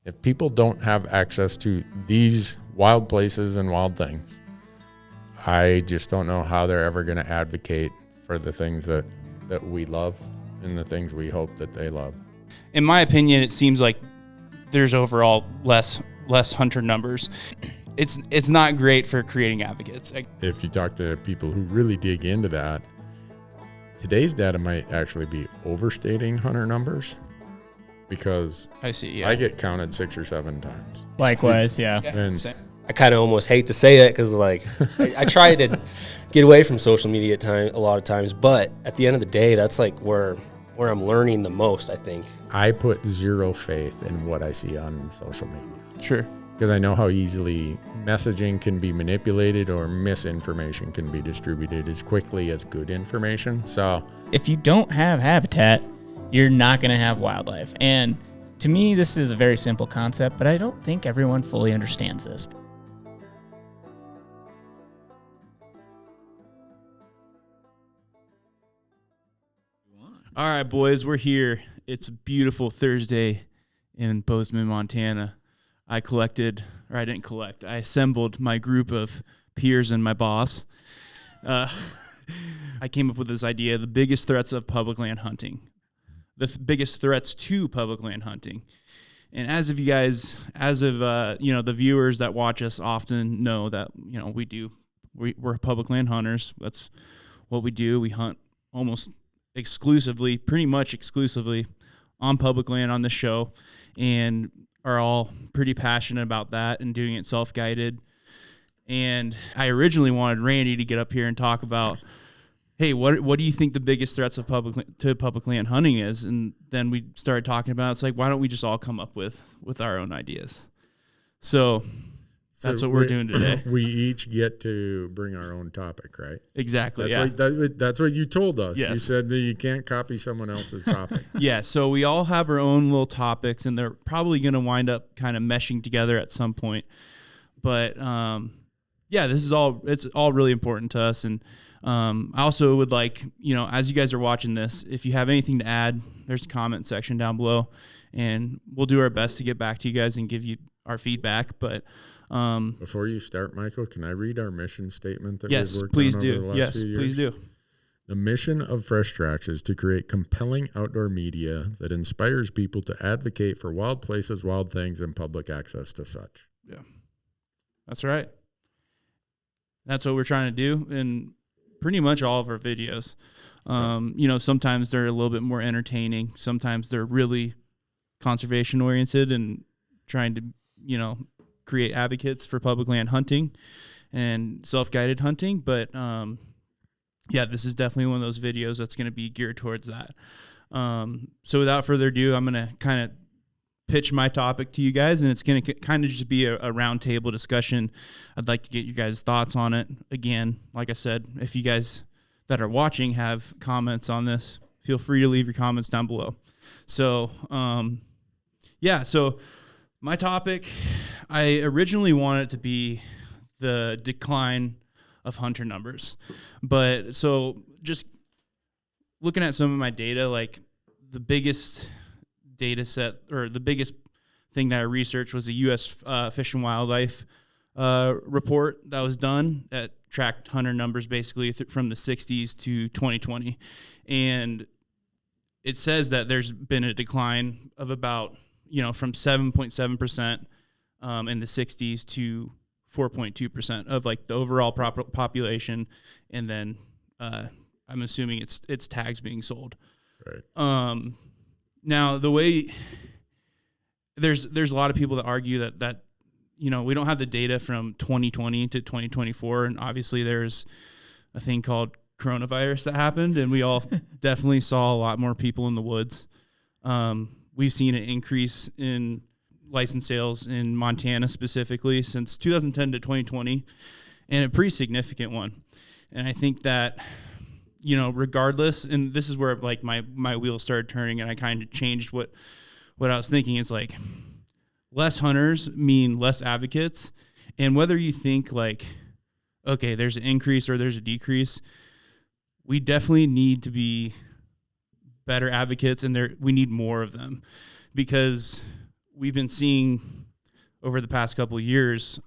If people don't have access to these wild places and wild things, I just don't know how they're ever going to advocate for the things that we love and the things we hope that they love. In my opinion, it seems like there's overall less hunter numbers. It's not great for creating advocates. If you talk to people who really dig into that, today's data might actually be overstating hunter numbers, because I see. Yeah. I get counted 6 or 7 times. Likewise, yeah. And I kind of almost hate to say it because, like, I try to get away from social media a lot of times, but at the end of the day, that's like where I'm learning the most, I think. I put zero faith in what I see on social media. Sure. Because I know how easily messaging can be manipulated or misinformation can be distributed as quickly as good information. So if you don't have habitat, you're not going to have wildlife. And to me, this is a very simple concept, but I don't think everyone fully understands this. All right, boys, we're here. It's a beautiful Thursday in Bozeman, Montana. I assembled my group of peers and my boss. I came up with this idea: the biggest threats of public land hunting, biggest threats to public land hunting. And as of the viewers that watch us often know that, we're public land hunters. That's what we do. We hunt pretty much exclusively on public land on this show, and are all pretty passionate about that and doing it self-guided. And I originally wanted Randy to get up here and talk about, hey, what do you think the biggest threats of public land hunting is? And then we started talking about, it's like, why don't we just all come up with our own ideas? So that's what we're doing today. We each get to bring our own topic, right? Exactly. That's what you told us. Yes. You said that you can't copy someone else's topic. Yeah. So we all have our own little topics, and they're probably going to wind up kind of meshing together at some point. But it's all really important to us. And I also would like, as you guys are watching this, if you have anything to add, there's a comment section down below, and we'll do our best to get back to you guys and give you our feedback. But before you start, Michael, can I read our mission statement that yes, we've worked please on do. over the last Yes, few years? please do. The mission of Fresh Tracks is to create compelling outdoor media that inspires people to advocate for wild places, wild things, and public access to such. Yeah, that's right. That's what we're trying to do in pretty much all of our videos. Sometimes they're a little bit more entertaining. Sometimes they're really conservation oriented and trying to, create advocates for public land hunting and self-guided hunting. But this is definitely one of those videos that's going to be geared towards that. So without further ado, I'm going to kind of pitch my topic to you guys, and it's going to kind of just be a round table discussion. I'd like to get you guys' thoughts on it. Again, like I said, if you guys that are watching have comments on this, feel free to leave your comments down below. So, so my topic, I originally wanted it to be the decline of hunter numbers. But so just looking at some of my data, like the biggest data set or the biggest thing that I researched was a U.S. Fish and Wildlife report that was done that tracked hunter numbers basically from the 60s to 2020. And it says that there's been a decline of about, from 7.7% in the 60s to 4.2% of like the overall population. And then I'm assuming it's tags being sold. Right. Now the way there's a lot of people that argue that we don't have the data from 2020 to 2024, and obviously there's a thing called coronavirus that happened, and we all definitely saw a lot more people in the woods. We've seen an increase in license sales in Montana specifically since 2010 to 2020, and a pretty significant one. And I think that regardless, and this is where like my wheels started turning, and I kind of changed what I was thinking. Is like less hunters mean less advocates, and whether you think like, okay, there's an increase or there's a decrease, we definitely need to be better advocates, and we need more of them, because we've been seeing over the past couple of years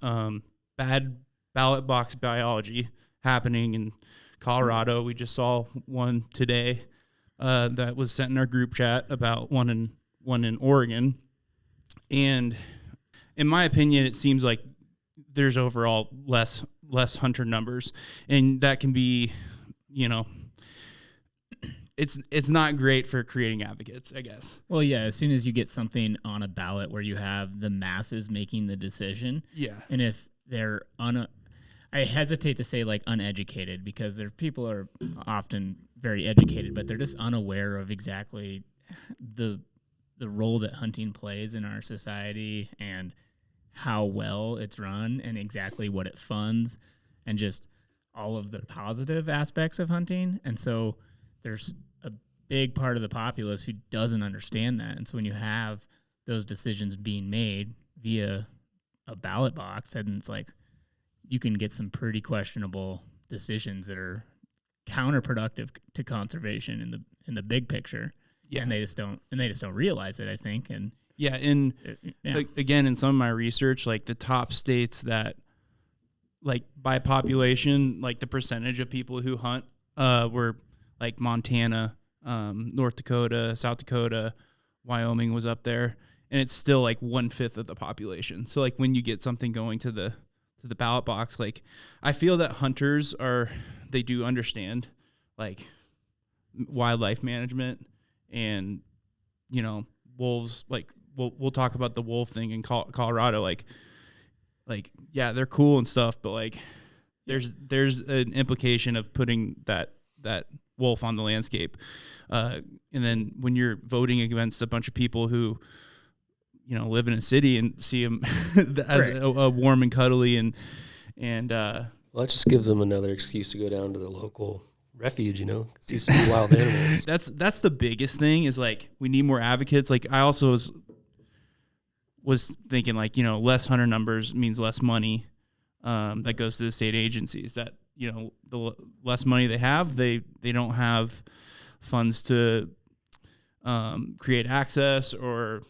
bad ballot box biology happening in Colorado. We just saw one today that was sent in our group chat about one in Oregon. And in my opinion, it seems like there's overall less hunter numbers, and that can be, it's not great for creating advocates, I guess. Well, yeah, as soon as you get something on a ballot where you have the masses making the decision, and if they're I hesitate to say like uneducated, because people are often very educated, but they're just unaware of exactly the role that hunting plays in our society and how well it's run and exactly what it funds and just all of the positive aspects of hunting. And so there's a big part of the populace who doesn't understand that. And so when you have those decisions being made via a ballot box, and it's like you can get some pretty questionable decisions that are counterproductive to conservation in the big picture. Yeah. And they just don't realize it, I think. And again, in some of my research, like the top states that, like by population, like the percentage of people who hunt were like Montana, North Dakota, South Dakota, Wyoming was up there, and it's still like 1/5 of the population. So like when you get something going to the ballot box, like I feel that hunters they do understand like wildlife management, and wolves, like we'll talk about the wolf thing in Colorado, like yeah, they're cool and stuff, but like there's an implication of putting that wolf on the landscape, and then when you're voting against a bunch of people who live in a city and see them as a warm and cuddly and well, that just gives them another excuse to go down to the local refuge, see some wild animals. That's the biggest thing, is like we need more advocates. Like I also was thinking like, less hunter numbers means less money that goes to the state agencies. That, the less money they have, they don't have funds to create access or,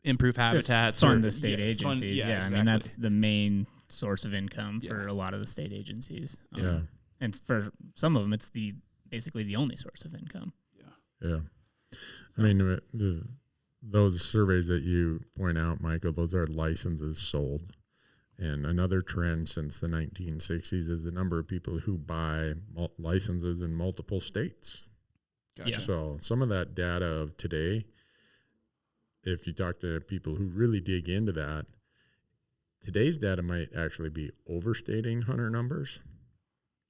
improve habitats. Just fund the state agencies. Exactly. I mean, that's the main source of income for a lot of the state agencies. And for some of them, it's basically the only source of income. Yeah. So. I mean, those surveys that you point out, Michael, those are licenses sold. And another trend since the 1960s is the number of people who buy licenses in multiple states. Gotcha. Yeah. So some of that data of today, if you talk to people who really dig into that, today's data might actually be overstating hunter numbers,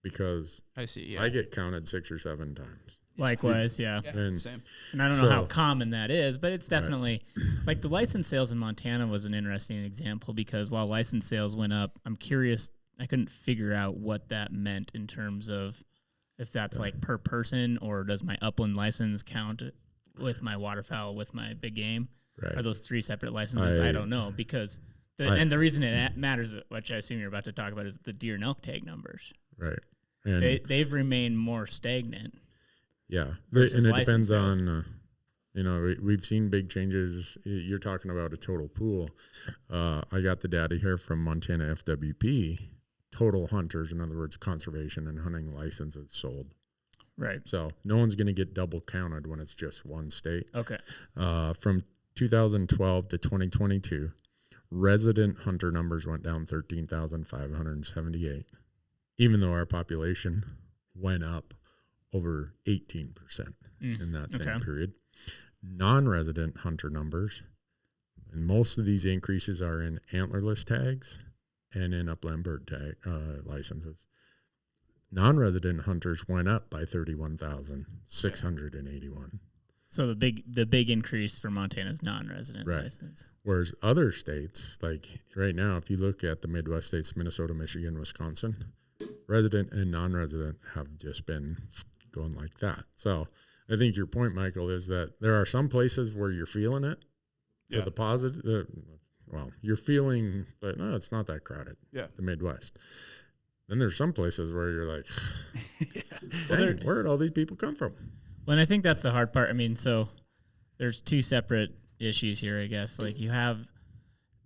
because I get counted 6 or 7 times. Likewise, yeah. Same. And I don't know how common that is, but it's definitely like the license sales in Montana was an interesting example, because while license sales went up, I'm curious, I couldn't figure out what that meant in terms of if that's like per person, or does my upland license count with my waterfowl, with my big game? Right. Are those 3 separate licenses? I don't know, because and the reason it matters, which I assume you're about to talk about, is the deer and elk tag numbers. Right. And they've remained more stagnant. Yeah, and it depends on, we've seen big changes. You're talking about a total pool. I got the data here from Montana FWP. Total hunters, in other words, conservation and hunting licenses sold. Right. So no one's going to get double counted when it's just one state. Okay. From 2012 to 2022, resident hunter numbers went down 13,578, even though our population went up over 18% in that same period. Non-resident hunter numbers, and most of these increases are in antlerless tags and in upland bird tag licenses. Non-resident hunters went up by 31,681. So the big increase for Montana's non-resident license. Whereas other states, like right now, if you look at the Midwest states, Minnesota, Michigan, Wisconsin, resident and non-resident have just been going like that. So I think your point, Michael, is that there are some places where you're feeling it. So the positive, you're feeling, but no, it's not that crowded. Yeah. The Midwest. Then there's some places where you're like, where did all these people come from? Well, and I think that's the hard part. I mean, so there's 2 separate issues here, I guess. Like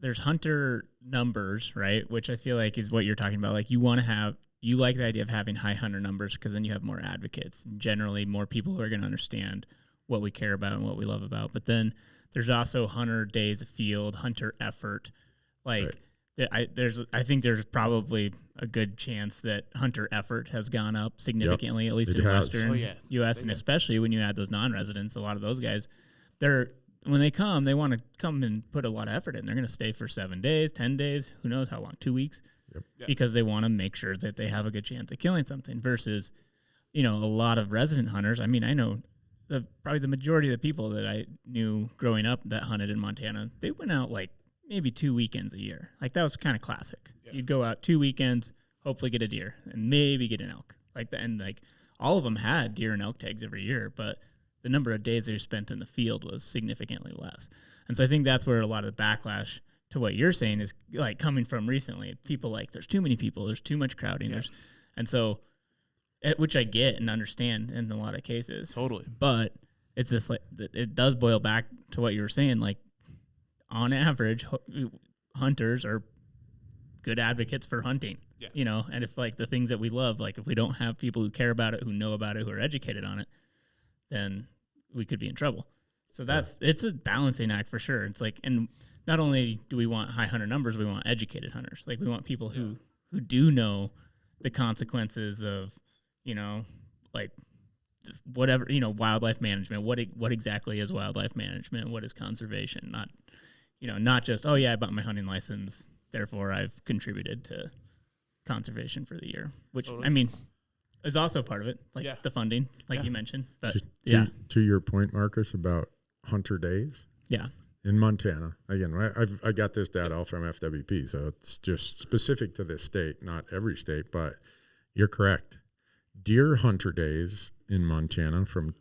there's hunter numbers, right? Which I feel like is what you're talking about. Like you like the idea of having high hunter numbers because then you have more advocates. Generally, more people who are going to understand what we care about and what we love about. But then there's also hunter days of field, hunter effort. Like I think there's probably a good chance that hunter effort has gone up significantly, at least in Western U.S. And especially when you add those non-residents, a lot of those guys, when they come, they want to come and put a lot of effort in. They're going to stay for 7 days, 10 days, who knows how long, 2 weeks, because they want to make sure that they have a good chance of killing something versus, a lot of resident hunters. I mean, I know probably the majority of the people that I knew growing up that hunted in Montana, they went out like maybe 2 weekends a year. Like that was kind of classic. Yeah. You'd go out 2 weekends, hopefully get a deer and maybe get an elk. And all of them had deer and elk tags every year, but the number of days they spent in the field was significantly less. And so I think that's where a lot of the backlash to what you're saying is like coming from recently. People like, there's too many people, there's too much crowding. Yeah. And so, which I get and understand in a lot of cases. Totally. But it's just like, it does boil back to what you were saying. Like on average, hunters are good advocates for hunting, and if like the things that we love, like if we don't have people who care about it, who know about it, who are educated on it, then we could be in trouble. So it's a balancing act for sure. It's like, and not only do we want high hunter numbers, we want educated hunters. Like we want people who do know the consequences of, like whatever, wildlife management. What exactly is wildlife management? What is conservation? Not just, oh yeah, I bought my hunting license, therefore I've contributed to conservation for the year, which totally. I mean, is also part of it, like the funding, like you mentioned. But to your point, Marcus, about hunter days. Yeah. In Montana, again, I got this data all from FWP, so it's just specific to this state, not every state, but you're correct. Deer hunter days in Montana from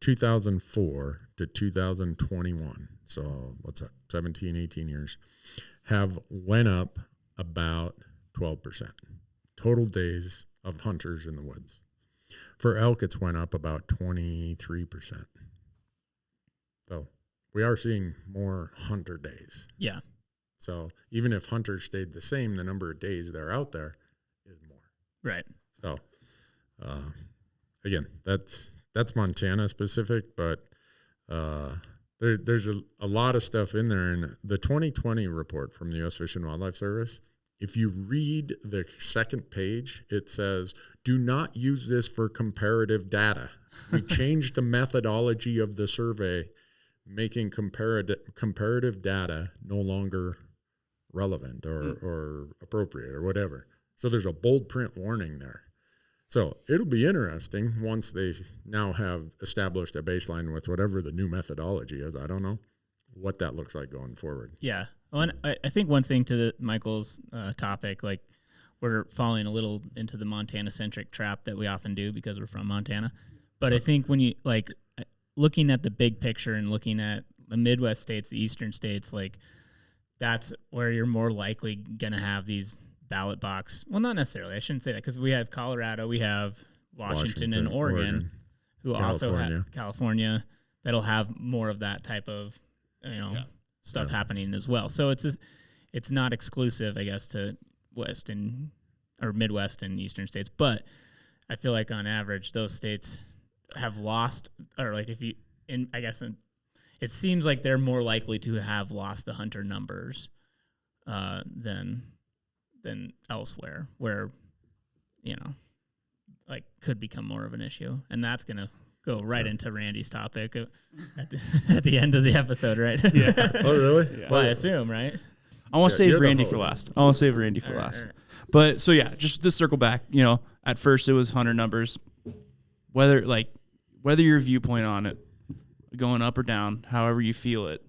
2004 to 2021, so what's that, 17, 18 years, have went up about 12%. Total days of hunters in the woods. For elk, it's went up about 23%. So we are seeing more hunter days. Yeah. So even if hunters stayed the same, the number of days they're out there is more. Right. So again, that's Montana specific, but there's a lot of stuff in there. And the 2020 report from the U.S. Fish and Wildlife Service, if you read the second page, it says, do not use this for comparative data. We changed the methodology of the survey, making comparative data no longer relevant or appropriate or whatever. So there's a bold print warning there. So it'll be interesting once they now have established a baseline with whatever the new methodology is. I don't know what that looks like going forward. Yeah. Well, and I think one thing to Michael's topic, like we're falling a little into the Montana-centric trap that we often do because we're from Montana. But I think when you, like, looking at the big picture and looking at the Midwest states, the Eastern states, like that's where you're more likely going to have these ballot box. Well, not necessarily. I shouldn't say that because we have Colorado, we have Washington and Oregon, who also have California, that'll have more of that type of, stuff happening as well. So it's not exclusive, I guess, to Midwest and Eastern states. But I feel like on average, those states have lost, or like it seems like they're more likely to have lost the hunter numbers than elsewhere, where could become more of an issue, and that's gonna go right into Randy's topic at the end of the episode, right? Yeah. Oh, really? Yeah. Well, I assume, right? I want to save Randy for last. Right. But so yeah, just to circle back, at first it was hunter numbers, whether your viewpoint on it, going up or down, however you feel it,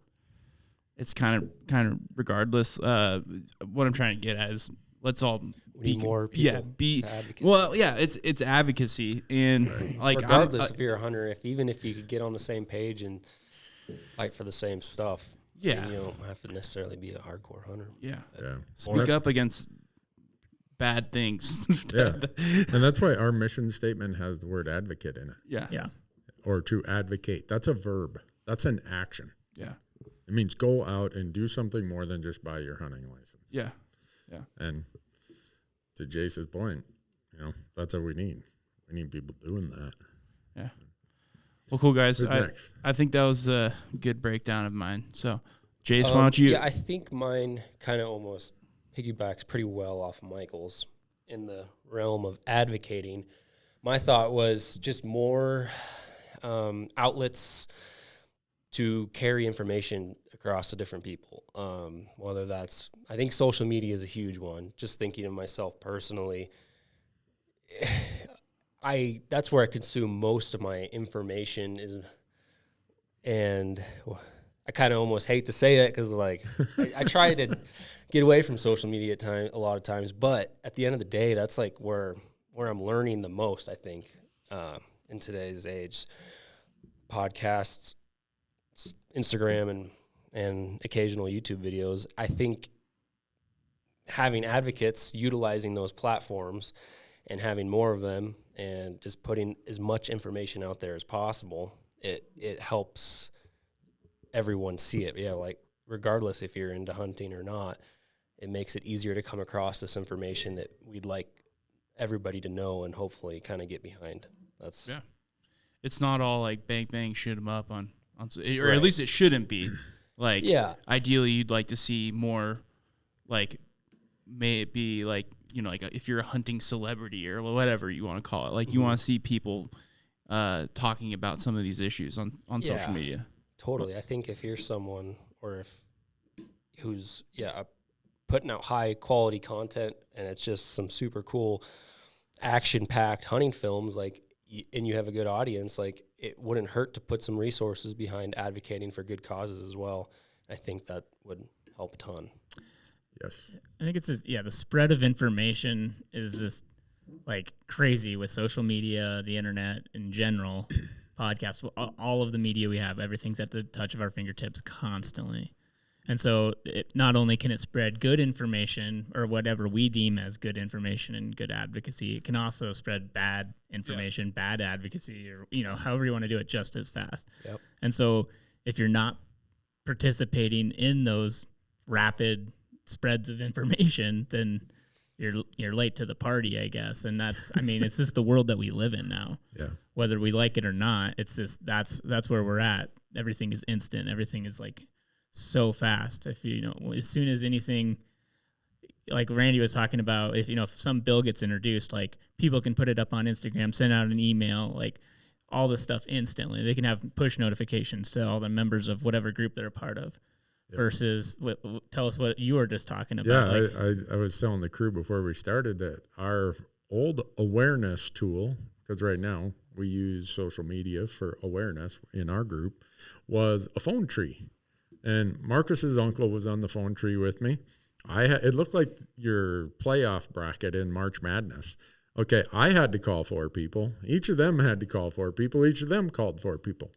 it's kind of regardless. What I'm trying to get at is let's all be more people. It's advocacy, and like regardless if you're a hunter, even if you could get on the same page and fight for the same stuff. Yeah, you don't have to necessarily be a hardcore hunter. Yeah. Speak up against bad things. Yeah, and that's why our mission statement has the word advocate in it. Yeah. Or to advocate. That's a verb. That's an action. Yeah. It means go out and do something more than just buy your hunting license. Yeah. And to Jace's point, that's what we need. We need people doing that. Yeah. Well, cool, guys. I think that was a good breakdown of mine. So, Jace, why don't you? Yeah, I think mine kind of almost piggybacks pretty well off Michael's in the realm of advocating. My thought was just more outlets to carry information across to different people. Whether that's, I think social media is a huge one. Just thinking of myself personally, that's where I consume most of my information and I kind of almost hate to say that because I try to get away from social media a lot of times, but at the end of the day, that's like where I'm learning the most, I think, in today's age. Podcasts, Instagram, and occasional YouTube videos. I think having advocates utilizing those platforms and having more of them and just putting as much information out there as possible, it helps everyone see it. Yeah, like regardless if you're into hunting or not, it makes it easier to come across this information that we'd like everybody to know and hopefully kind of get behind. Yeah. It's not all like bang bang shoot 'em up on or at least it shouldn't be. Like, ideally you'd like to see more, like, may it be like, like if you're a hunting celebrity or whatever you want to call it, like you want to see people talking about some of these issues on social media. Totally. I think if you're someone who's putting out high quality content and it's just some super cool action packed hunting films, like, and you have a good audience, like it wouldn't hurt to put some resources behind advocating for good causes as well. I think that would help a ton. Yes. I think it's just, the spread of information is just like crazy with social media, the internet in general, podcasts, all of the media we have, everything's at the touch of our fingertips constantly. And so not only can it spread good information or whatever we deem as good information and good advocacy, it can also spread bad information, bad advocacy, or, however you want to do it just as fast. Yep. And so if you're not participating in those rapid spreads of information, then you're late to the party, I guess. And it's just the world that we live in now. Yeah. Whether we like it or not, it's just, that's where we're at. Everything is instant. Everything is like so fast. If as soon as anything, like Randy was talking about, if some bill gets introduced, like people can put it up on Instagram, send out an email, like all this stuff instantly. They can have push notifications to all the members of whatever group they're a part of. Yep. Versus tell us what you were just talking about. Yeah, I was telling the crew before we started that our old awareness tool, because right now we use social media for awareness in our group, was a phone tree. And Marcus's uncle was on the phone tree with me. It looked like your playoff bracket in March Madness. Okay, I had to call 4 people. Each of them had to call 4 people. Each of them called 4 people.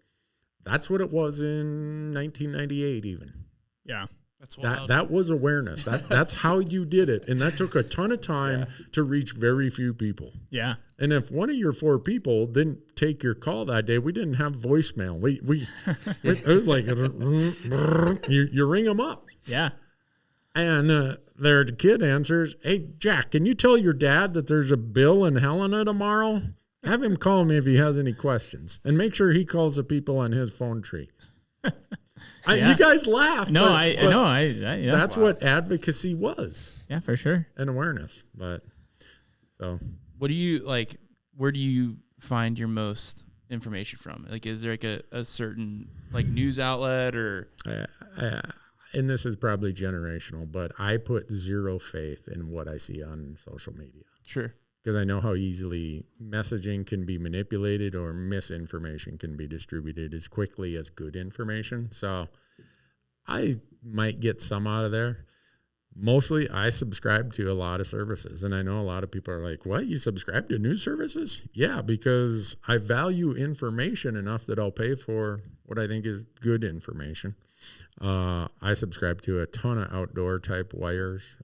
That's what it was in 1998 even. Yeah. That was awareness. That's how you did it. And that took a ton of time to reach very few people. Yeah. And if one of your 4 people didn't take your call that day, we didn't have voicemail. It was like, you ring them up. Yeah. And the kid answers, "Hey, Jack, can you tell your dad that there's a bill in Helena tomorrow? Have him call me if he has any questions. And make sure he calls the people on his phone tree." You guys laugh. No, that's what advocacy was. Yeah, for sure. And awareness. But so, what do you like? Where do you find your most information from? Like, is there like a certain like news outlet or? And this is probably generational, but I put zero faith in what I see on social media. Sure. Because I know how easily messaging can be manipulated or misinformation can be distributed as quickly as good information. So I might get some out of there. Mostly I subscribe to a lot of services. And I know a lot of people are like, "What? You subscribe to news services?" Yeah, because I value information enough that I'll pay for what I think is good information. I subscribe to a ton of outdoor type wires.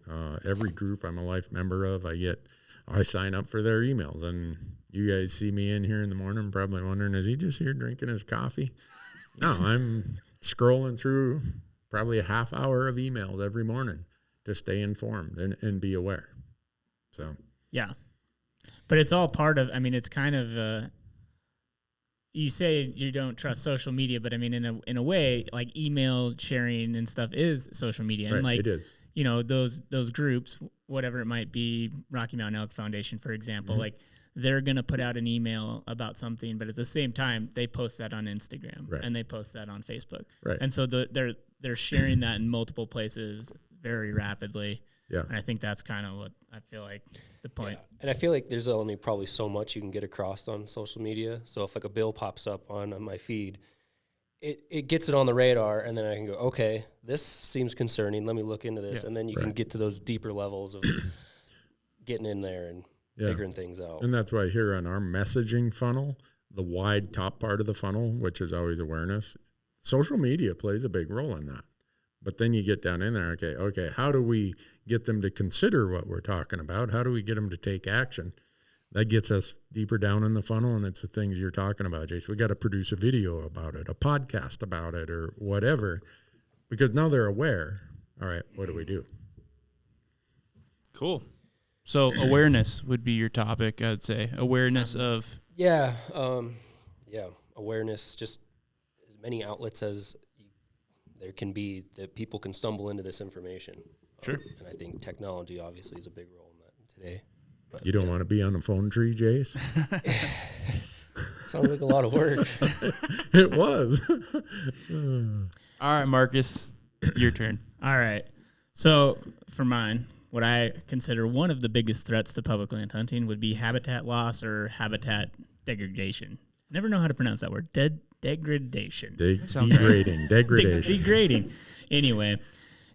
Every group I'm a life member of, I sign up for their emails, and you guys see me in here in the morning probably wondering, is he just here drinking his coffee? No, I'm scrolling through probably a half hour of emails every morning to stay informed and be aware. So, yeah. But it's all part of, I mean, it's kind of, you say you don't trust social media, but I mean, in a way, like email sharing and stuff is social media. right, And like, it is. you know, those groups, whatever it might be, Rocky Mountain Elk Foundation, for example, like they're going to put out an email about something, but at the same time, they post that on Instagram right. and they post that on Facebook. Right. And so they're sharing that in multiple places very rapidly. Yeah. And I think that's kind of what I feel like the point. Yeah. And I feel like there's only probably so much you can get across on social media. So if like a bill pops up on my feed, it gets it on the radar, and then I can go, okay, this seems concerning. Let me look into this. And then you can get to those deeper levels of getting in there and figuring things out. And that's why here on our messaging funnel, the wide top part of the funnel, which is always awareness, social media plays a big role in that. But then you get down in there, okay, how do we get them to consider what we're talking about? How do we get them to take action? That gets us deeper down in the funnel, and it's the things you're talking about, Jace. We got to produce a video about it, a podcast about it, or whatever, because now they're aware. All right, what do we do? Cool. So awareness would be your topic, I'd say. Awareness of... Yeah, awareness, just as many outlets as there can be that people can stumble into this information. Sure. And I think technology obviously is a big role in that today. But You don't want to be on the phone tree, Jace? sounds like a lot of work. It was. All right, Marcus, your turn. All right. So for mine, what I consider one of the biggest threats to public land hunting would be habitat loss or habitat degradation. I never know how to pronounce that word. Degradation. Degrading. Degradation. Degrading. Anyway,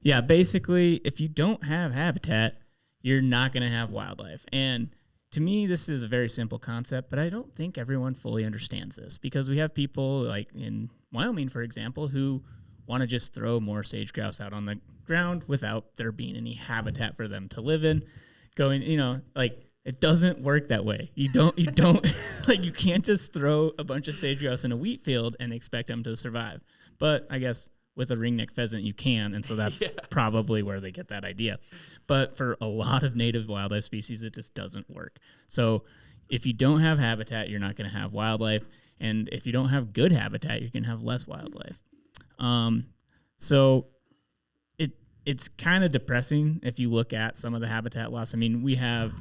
yeah, basically, if you don't have habitat, you're not going to have wildlife. And to me, this is a very simple concept, but I don't think everyone fully understands this, because we have people like in Wyoming, for example, who want to just throw more sage grouse out on the ground without there being any habitat for them to live in. Going, like, it doesn't work that way. You don't like, you can't just throw a bunch of sage grouse in a wheat field and expect them to survive. But I guess with a ringneck pheasant you can, and so that's probably where they get that idea. But for a lot of native wildlife species, it just doesn't work. So if you don't have habitat, you're not going to have wildlife, and if you don't have good habitat, you're going to have less wildlife. So it's kind of depressing if you look at some of the habitat loss. I mean, we have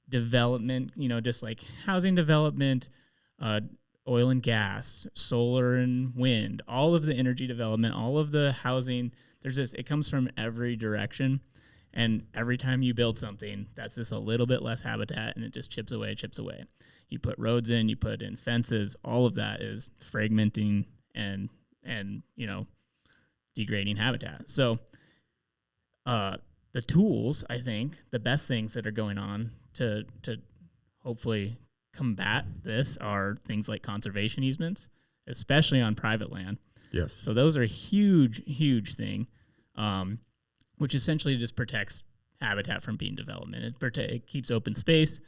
development, just like housing development, oil and gas, solar and wind, all of the energy development, all of the housing. It comes from every direction. And every time you build something, that's just a little bit less habitat, and it just chips away. You put roads in, you put in fences, all of that is fragmenting and degrading habitat. So the tools, I think, the best things that are going on to hopefully combat this are things like conservation easements, especially on private land. Yes. So those are a huge thing, which essentially just protects habitat from being developed. It keeps open space.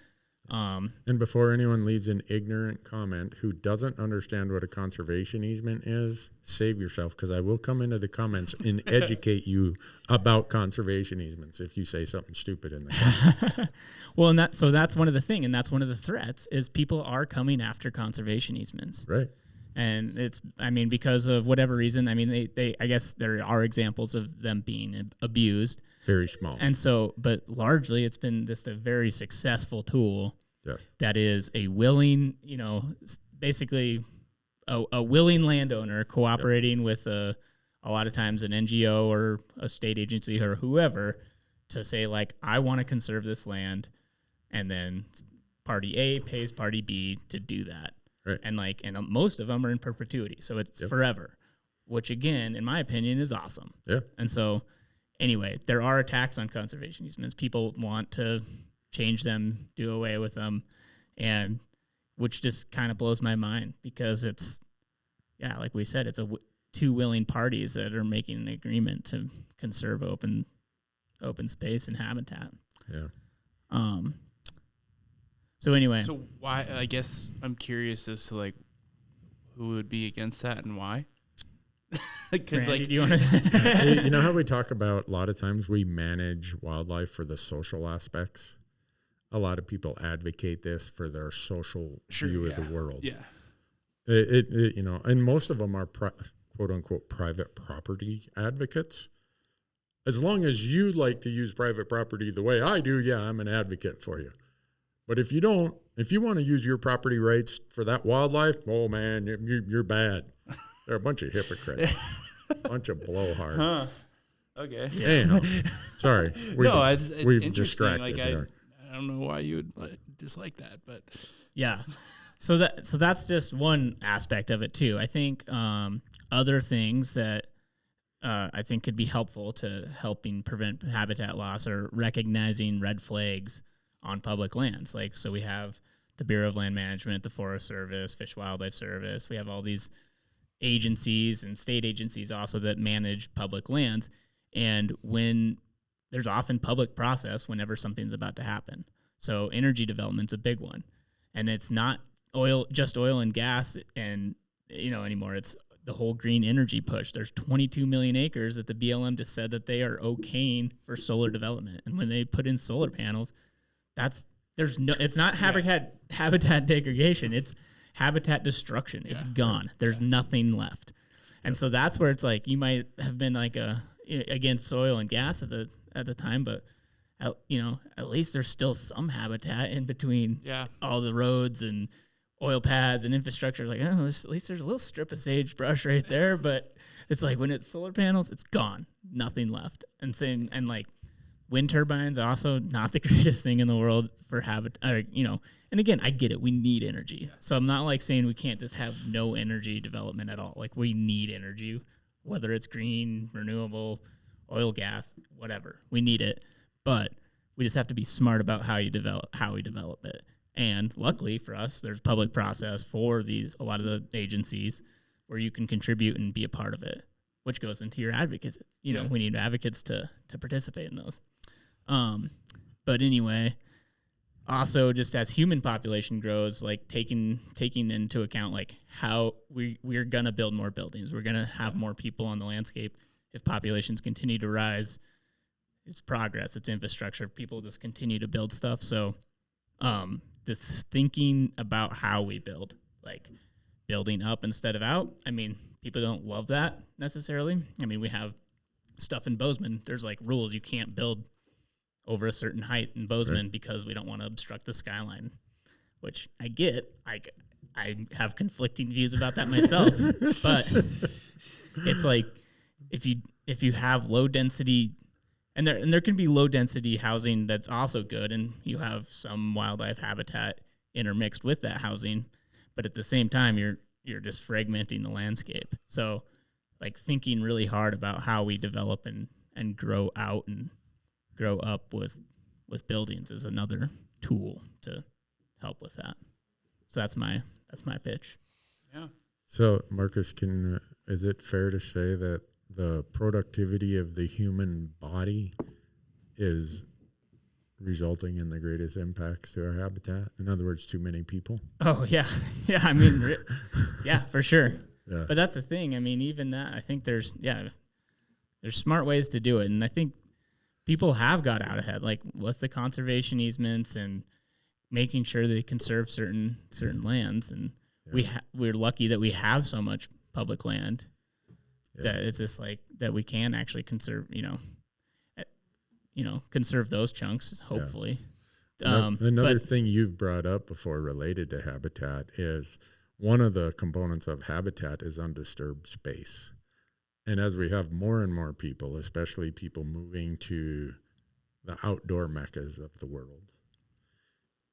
And before anyone leaves an ignorant comment who doesn't understand what a conservation easement is, save yourself, because I will come into the comments and educate you about conservation easements if you say something stupid in the comments. Well, and that's one of the things, and that's one of the threats, is people are coming after conservation easements. Right. And because of whatever reason, I guess there are examples of them being abused. Very small. And so, but largely it's been just a very successful tool. Yes. That is a willing, basically a willing landowner cooperating with a lot of times an NGO or a state agency or whoever to say, like, I want to conserve this land. And then party A pays party B to do that. Right. And most of them are in perpetuity. So it's forever, which again, in my opinion, is awesome. Yeah. And so anyway, there are attacks on conservation easements. People want to change them, do away with them, and which just kind of blows my mind, because it's, like we said, it's two willing parties that are making an agreement to conserve open space and habitat. Yeah. So anyway. So why, I guess I'm curious as to, like, who would be against that and why? Because Randy, do you want to? You know how we talk about a lot of times we manage wildlife for the social aspects? A lot of people advocate this for their social view of the world. Yeah. It you know, and most of them are quote unquote private property advocates. As long as you like to use private property the way I do, yeah, I'm an advocate for you. But if you don't, if you want to use your property rights for that wildlife, oh man, you're bad. They're a bunch of hypocrites, bunch of blowhards. Huh. Okay. Yeah. Sorry, we've distracted there. I don't know why you would dislike that, but Yeah. So that's just one aspect of it too. I think other things that I think could be helpful to helping prevent habitat loss are recognizing red flags on public lands. Like, so we have the Bureau of Land Management, the Forest Service, Fish and Wildlife Service. We have all these agencies and state agencies also that manage public lands. And when there's often public process whenever something's about to happen. So energy development's a big one. And it's not just oil and gas and, anymore. It's the whole green energy push. There's 22 million acres that the BLM just said that they are okaying for solar development. And when they put in solar panels, it's not habitat degradation. It's habitat destruction. It's gone. There's nothing left. And so that's where it's like, you might have been like against oil and gas at the time, but at least there's still some habitat in between all the roads and oil pads and infrastructure. Like, at least there's a little strip of sagebrush right there, but it's like when it's solar panels, it's gone, nothing left. And like wind turbines, also not the greatest thing in the world for habitat. And again, I get it, we need energy, so I'm not like saying we can't just have no energy development at all. Like, we need energy, whether it's green, renewable, oil, gas, whatever, we need it. But we just have to be smart about how we develop it. And luckily for us, there's public process for a lot of the agencies where you can contribute and be a part of it, which goes into your advocacy. We need advocates to participate in those. But anyway, also just as human population grows, like taking into account like how we're gonna build more buildings, we're gonna have more people on the landscape. If populations continue to rise, it's progress, it's infrastructure. People just continue to build stuff. So this thinking about how we build, like building up instead of out. I mean, people don't love that necessarily. I mean, we have stuff in Bozeman. There's like rules. You can't build over a certain height in Bozeman because we don't want to obstruct the skyline, which I get. I have conflicting views about that myself, but it's like if you have low density. And there can be low density housing that's also good, and you have some wildlife habitat intermixed with that housing, but at the same time you're just fragmenting the landscape. So like thinking really hard about how we develop and grow out and grow up with buildings is another tool to help with that. So that's my pitch. Yeah. So Marcus, is it fair to say that the productivity of the human body is resulting in the greatest impacts to our habitat? In other words, too many people? Oh, yeah. Yeah, I mean, yeah, for sure. Yeah. But that's the thing. I mean, even that, I think there's smart ways to do it. And I think people have got out ahead, like with the conservation easements and making sure they conserve certain lands. And we're lucky that we have so much public land. That it's just like that we can actually conserve, conserve those chunks, hopefully. Yeah. Another thing you've brought up before related to habitat is one of the components of habitat is undisturbed space. And as we have more and more people, especially people moving to the outdoor meccas of the world,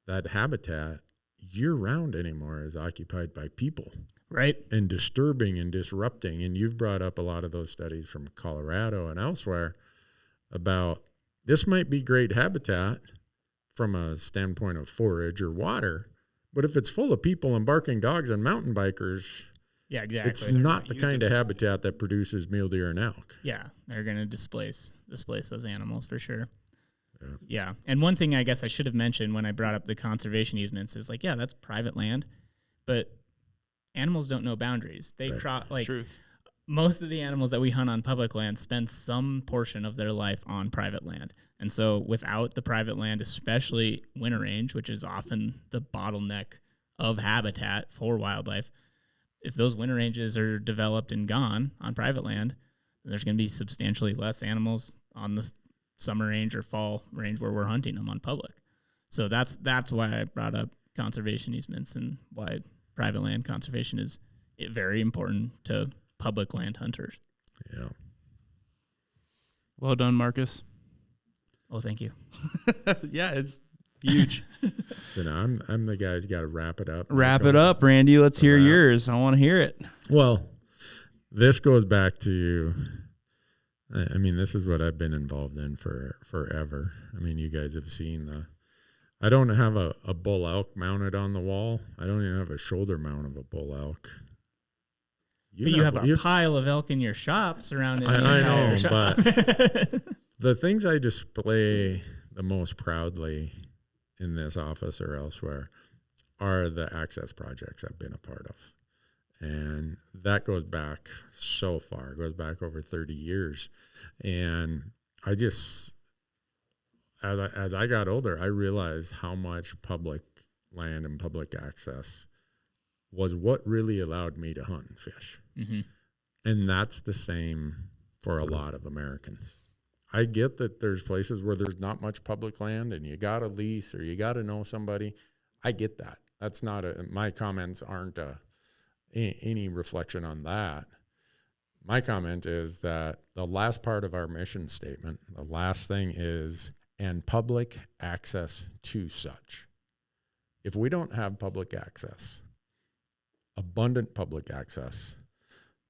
that habitat year-round anymore is occupied by people. Right. And disturbing and disrupting. And you've brought up a lot of those studies from Colorado and elsewhere about this might be great habitat from a standpoint of forage or water, but if it's full of people and barking dogs and mountain bikers, yeah, exactly, it's not the kind of habitat that produces mule deer and elk. Yeah, they're going to displace those animals for sure. Yeah. And one thing I guess I should have mentioned when I brought up the conservation easements is like, yeah, that's private land, but animals don't know boundaries. They cross, like, Truth. most of the animals that we hunt on public land spend some portion of their life on private land. And so without the private land, especially winter range, which is often the bottleneck of habitat for wildlife, if those winter ranges are developed and gone on private land, then there's going to be substantially less animals on the summer range or fall range where we're hunting them on public. So that's why I brought up conservation easements and why private land conservation is very important to public land hunters. Yeah. Well done, Marcus. Oh, thank you. Yeah, it's huge. So now I'm the guy who's got to wrap it up. Wrap it up, Randy. Let's hear yours. I want to hear it. Well, this goes back to, I mean, this is what I've been involved in for forever. I mean, you guys have seen I don't have a bull elk mounted on the wall. I don't even have a shoulder mount of a bull elk. You have a pile of elk in your shop surrounding the entire shop. But the things I display the most proudly in this office or elsewhere are the access projects I've been a part of. And that goes back so far. It goes back over 30 years. And I just, as I got older, I realized how much public land and public access was what really allowed me to hunt and fish. Mm-hmm. And that's the same for a lot of Americans. I get that there's places where there's not much public land and you got to lease or you got to know somebody. I get that. That's not my comments aren't any reflection on that. My comment is that the last part of our mission statement, the last thing is, and public access to such. If we don't have public access, abundant public access,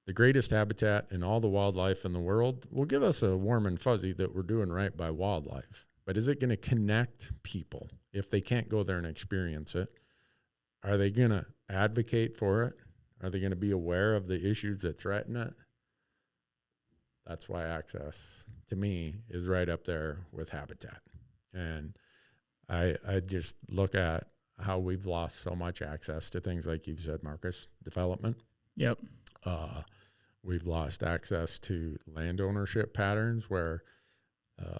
the greatest habitat in all the wildlife in the world will give us a warm and fuzzy that we're doing right by wildlife. But is it going to connect people if they can't go there and experience it? Are they going to advocate for it? Are they going to be aware of the issues that threaten it? That's why access, to me, is right up there with habitat. And I just look at how we've lost so much access to things like you've said, Marcus, development. Yep. We've lost access to land ownership patterns where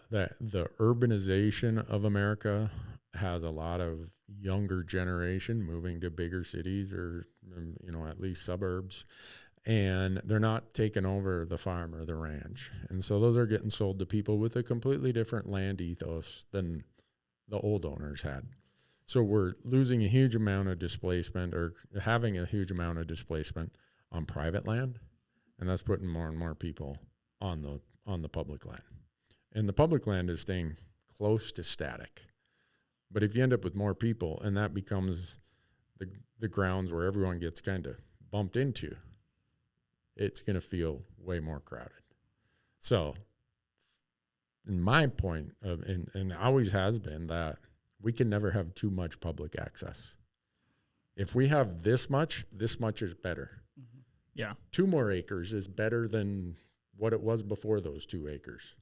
that the urbanization of America has a lot of younger generation moving to bigger cities or, at least suburbs, and they're not taking over the farm or the ranch. And so those are getting sold to people with a completely different land ethos than the old owners had. So we're losing a huge amount of displacement or having a huge amount of displacement on private land, and that's putting more and more people on the public land. And the public land is staying close to static. But if you end up with more people and that becomes the grounds where everyone gets kind of bumped into, it's going to feel way more crowded. So in my point of, and always has been, that we can never have too much public access. If we have this much is better. Mm-hmm. Yeah. 2 more acres is better than what it was before those 2 acres.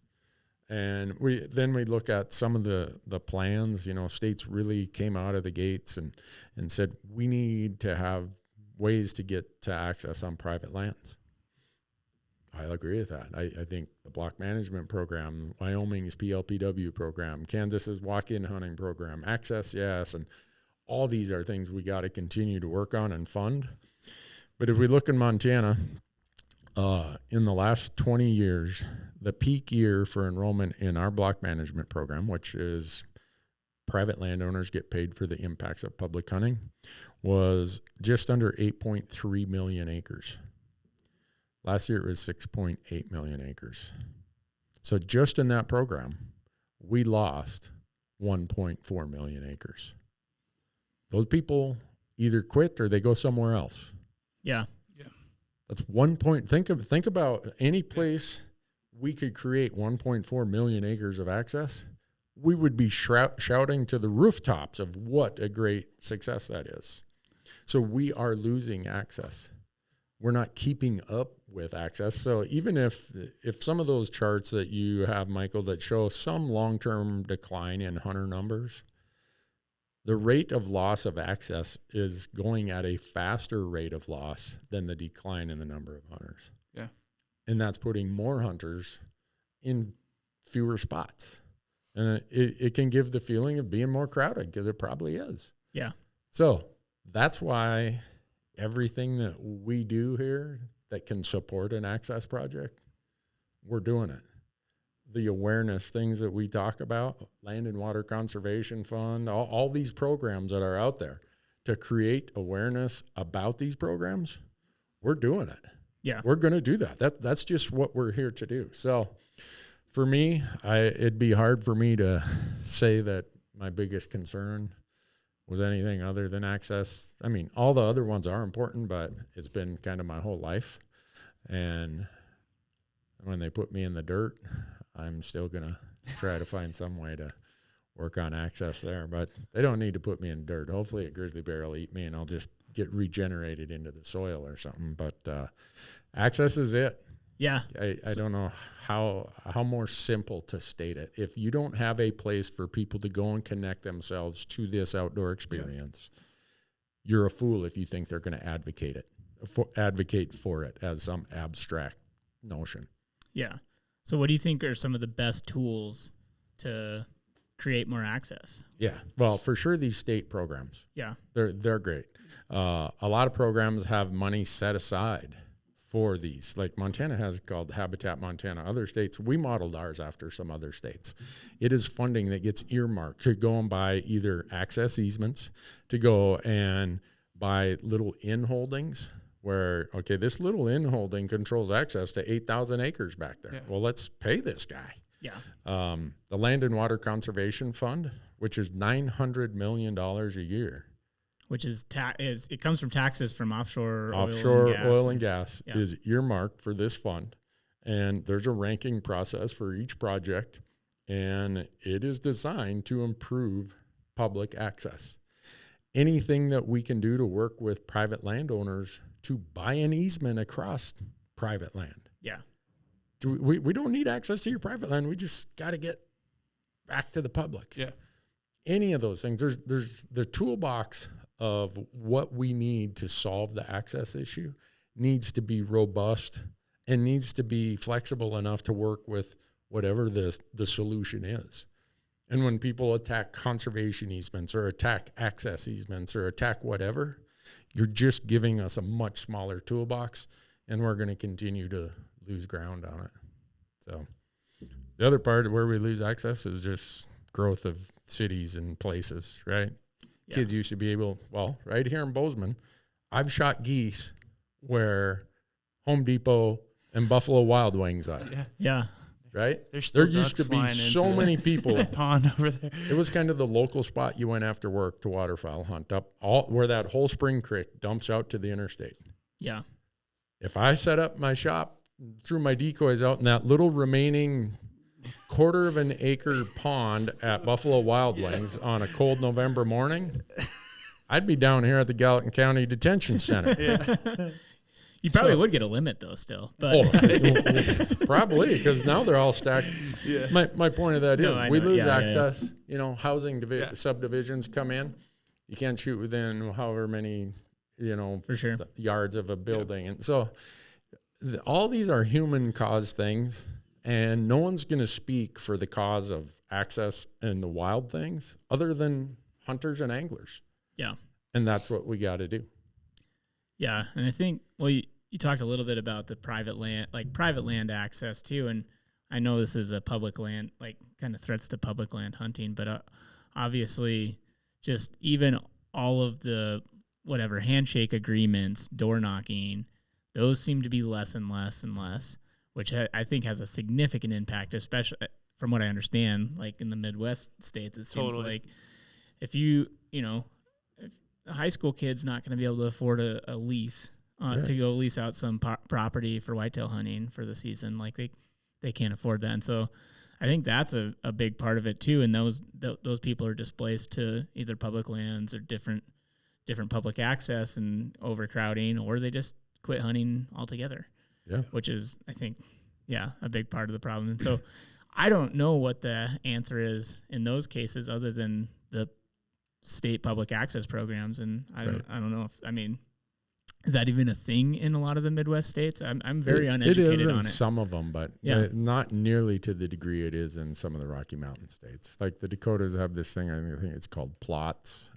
And we look at some of the plans, states really came out of the gates and said, we need to have ways to get to access on private lands. I agree with that. I think the block management program, Wyoming's PLPW program, Kansas's walk-in hunting program, access, yes, and all these are things we got to continue to work on and fund. But if we look in Montana, in the last 20 years, the peak year for enrollment in our block management program, which is private landowners get paid for the impacts of public hunting, was just under 8.3 million acres. Last year it was 6.8 million acres. So just in that program, we lost 1.4 million acres. Those people either quit or they go somewhere else. Yeah. That's 1 point. Think about any place we could create 1.4 million acres of access. We would be shouting to the rooftops of what a great success that is. So we are losing access. We're not keeping up with access. So even if some of those charts that you have, Michael, that show some long-term decline in hunter numbers, the rate of loss of access is going at a faster rate of loss than the decline in the number of hunters. Yeah. And that's putting more hunters in fewer spots. And it can give the feeling of being more crowded, because it probably is. Yeah. So that's why everything that we do here that can support an access project, we're doing it. The awareness things that we talk about, Land and Water Conservation Fund, all these programs that are out there to create awareness about these programs, we're doing it. Yeah. We're going to do that. That's just what we're here to do. So for me, it'd be hard for me to say that my biggest concern was anything other than access. I mean, all the other ones are important, but it's been kind of my whole life. And when they put me in the dirt, I'm still going to try to find some way to work on access there. But they don't need to put me in dirt. Hopefully a grizzly bear will eat me and I'll just get regenerated into the soil or something. But access is it. Yeah. I don't know how more simple to state it. If you don't have a place for people to go and connect themselves to this outdoor experience, you're a fool if you think they're going to advocate for it as some abstract notion. Yeah. So what do you think are some of the best tools to create more access? Yeah. Well, for sure, these state programs. Yeah. They're great. A lot of programs have money set aside for these. Like Montana has called Habitat Montana. Other states, we modeled ours after some other states. It is funding that gets earmarked to go and buy either access easements, to go and buy little in-holdings where, okay, this little in-holding controls access to 8,000 acres back there. Yeah. Well, let's pay this guy. Yeah. The Land and Water Conservation Fund, which is $900 million a year. Which is it comes from taxes from offshore oil and gas is earmarked for this fund, and there's a ranking process for each project, and it is designed to improve public access. Anything that we can do to work with private landowners to buy an easement across private land. Yeah. We don't need access to your private land. We just got to get back to the public. Yeah. Any of those things. There's the toolbox of what we need to solve the access issue needs to be robust and needs to be flexible enough to work with whatever the solution is. And when people attack conservation easements or attack access easements or attack whatever, you're just giving us a much smaller toolbox, and we're going to continue to lose ground on it. So the other part where we lose access is just growth of cities and places, right? Yeah. Kids used to be able, right here in Bozeman, I've shot geese where Home Depot and Buffalo Wild Wings are. Yeah. Right? There used to be so many people. Pond over there. It was kind of the local spot you went after work to waterfowl hunt up where that whole spring creek dumps out to the interstate. Yeah. If I set up my shop, threw my decoys out in that little remaining 1/4 of an acre pond at Buffalo Wild Wings on a cold November morning, I'd be down here at the Gallatin County Detention Center. Yeah. You probably would get a limit though still. But probably, because now they're all stacked. Yeah. My point of that is we lose access. Yeah. You know, housing subdivisions come in. You can't shoot within however many, for sure, yards of a building. Yeah. And so all these are human caused things. And no one's going to speak for the cause of access and the wild things other than hunters and anglers. Yeah. And that's what we got to do. Yeah. And I think, you talked a little bit about the private land access too. And I know this is a public land, kind of threats to public land hunting, but obviously just even all of the handshake agreements, door knocking, those seem to be less and less and less, which I think has a significant impact, especially from what I understand, like in the Midwest states. It seems like if if a high school kid's not going to be able to afford a lease to go lease out some property for whitetail hunting for the season, like they can't afford that. And so I think that's a big part of it too. And those people are displaced to either public lands or different public access and overcrowding, or they just quit hunting altogether. Yeah. Which is, I think, a big part of the problem. And so I don't know what the answer is in those cases other than the state public access programs. And I don't know Is that even a thing in a lot of the Midwest states? I'm very uneducated it is in on it. some of them, but not nearly to the degree it is in some of the Rocky Mountain states. Like the Dakotas have this thing, I think it's called plots.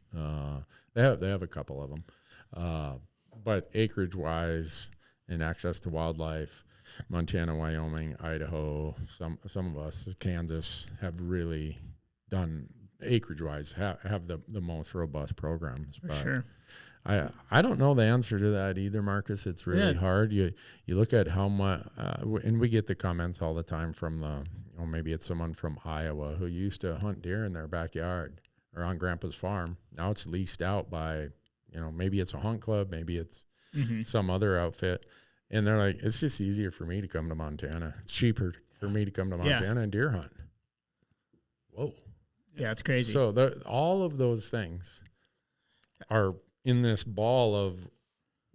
They have a couple of them. But acreage-wise and access to wildlife, Montana, Wyoming, Idaho, some of us, Kansas, have really done acreage-wise, have the most robust programs. For sure. I don't know the answer to that either, Marcus. It's really hard. You look at how much, and we get the comments all the time from maybe it's someone from Iowa who used to hunt deer in their backyard or on Grandpa's farm. Now it's leased out by, maybe it's a hunt club, maybe it's some other outfit. And they're like, it's just easier for me to come to Montana. It's cheaper for me to come to Montana and deer hunt. Whoa. Yeah, it's crazy. So all of those things are in this ball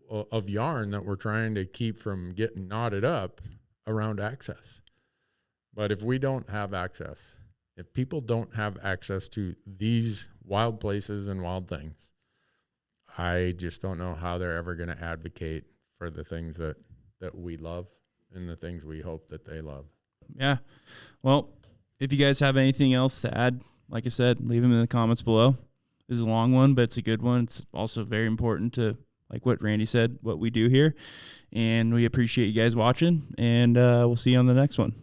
of yarn that we're trying to keep from getting knotted up around access. But if we don't have access, if people don't have access to these wild places and wild things, I just don't know how they're ever going to advocate for the things that we love and the things we hope that they love. Yeah. Well, if you guys have anything else to add, like I said, leave them in the comments below. This is a long one, but it's a good one. It's also very important to, like what Randy said, what we do here. And we appreciate you guys watching, and we'll see you on the next one.